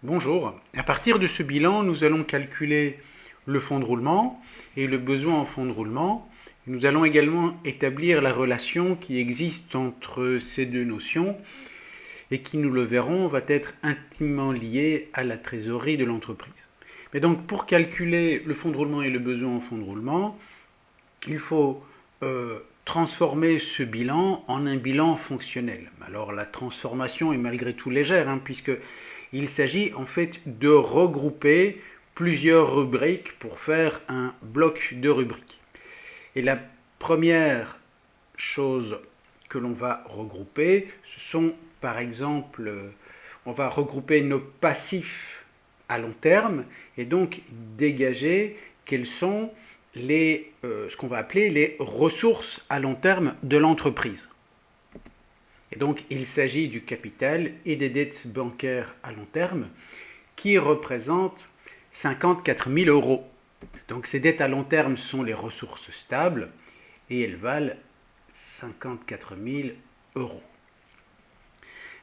Bonjour. À partir de ce bilan, nous allons calculer le fonds de roulement et le besoin en fonds de roulement. Nous allons également établir la relation qui existe entre ces deux notions et qui, nous le verrons, va être intimement liée à la trésorerie de l'entreprise. Mais donc, pour calculer le fonds de roulement et le besoin en fonds de roulement, il faut transformer ce bilan en un bilan fonctionnel. Alors, la transformation est malgré tout légère, puisque il s'agit en fait de regrouper plusieurs rubriques pour faire un bloc de rubriques. Et la première chose que l'on va regrouper, ce sont par exemple, on va regrouper nos passifs à long terme et donc dégager quels sont ce qu'on va appeler les ressources à long terme de l'entreprise. Et donc, il s'agit du capital et des dettes bancaires à long terme qui représentent 54 000 euros. Donc, ces dettes à long terme sont les ressources stables et elles valent 54 000 euros.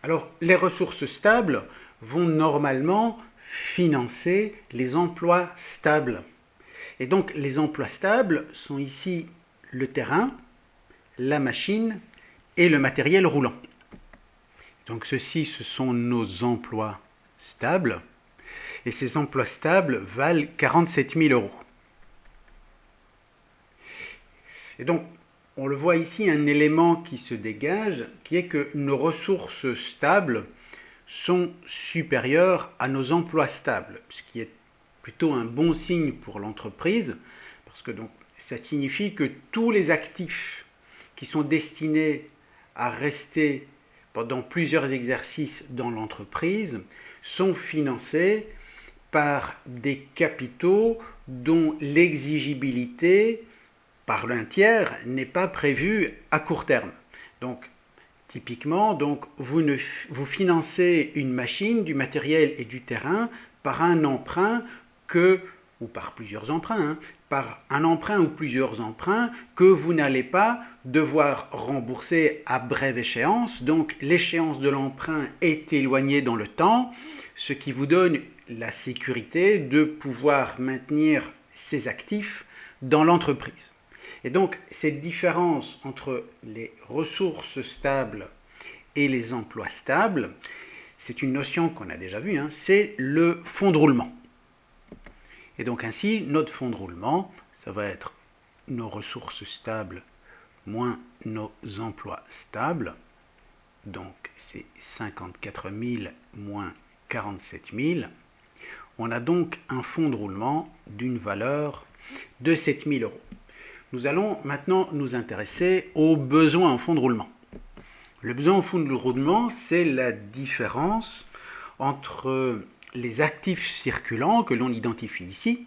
Alors, les ressources stables vont normalement financer les emplois stables. Et donc, les emplois stables sont ici le terrain, la machine et le matériel roulant. Donc ceci, ce sont nos emplois stables. Et ces emplois stables valent 47 000 euros. Et donc, on le voit ici, un élément qui se dégage, qui est que nos ressources stables sont supérieures à nos emplois stables, ce qui est plutôt un bon signe pour l'entreprise, parce que donc, ça signifie que tous les actifs qui sont destinés à rester pendant plusieurs exercices dans l'entreprise sont financés par des capitaux dont l'exigibilité par l'un tiers n'est pas prévue à court terme. Donc, typiquement, vous financez une machine, du matériel et du terrain par un emprunt ou par plusieurs emprunts, par un emprunt ou plusieurs emprunts que vous n'allez pas devoir rembourser à brève échéance. Donc l'échéance de l'emprunt est éloignée dans le temps, ce qui vous donne la sécurité de pouvoir maintenir ces actifs dans l'entreprise. Et donc cette différence entre les ressources stables et les emplois stables, c'est une notion qu'on a déjà vue, c'est le fonds de roulement. Et donc ainsi, notre fonds de roulement, ça va être nos ressources stables moins nos emplois stables. Donc c'est 54 000 moins 47 000. On a donc un fonds de roulement d'une valeur de 7 000 euros. Nous allons maintenant nous intéresser aux besoins en fonds de roulement. Le besoin en fonds de roulement, c'est la différence entre les actifs circulants que l'on identifie ici.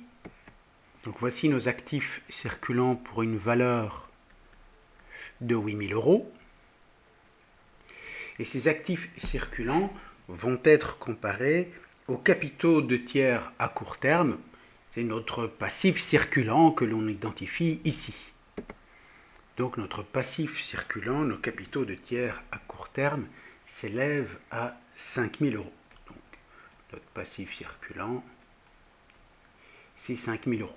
Donc voici nos actifs circulants pour une valeur de 8 000 euros. Et ces actifs circulants vont être comparés aux capitaux de tiers à court terme. C'est notre passif circulant que l'on identifie ici. Donc notre passif circulant, nos capitaux de tiers à court terme, s'élèvent à 5 000 euros. Notre passif circulant, c'est 5 000 euros.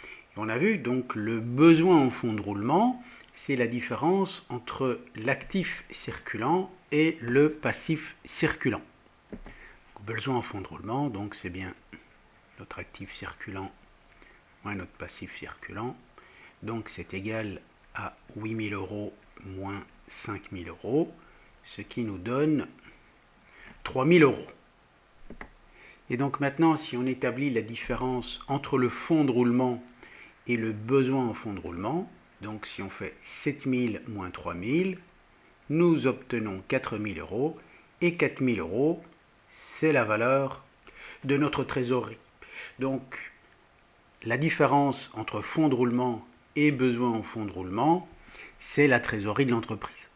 Et on a vu donc le besoin en fonds de roulement, c'est la différence entre l'actif circulant et le passif circulant. Besoin en fonds de roulement, donc c'est bien notre actif circulant moins notre passif circulant. Donc c'est égal à 8 000 euros moins 5 000 euros, ce qui nous donne 3 000 euros. Et donc maintenant, si on établit la différence entre le fonds de roulement et le besoin en fonds de roulement, donc si on fait 7 000 moins 3 000, nous obtenons 4 000 euros, et 4 000 euros, c'est la valeur de notre trésorerie. Donc, la différence entre fonds de roulement et besoin en fonds de roulement, c'est la trésorerie de l'entreprise.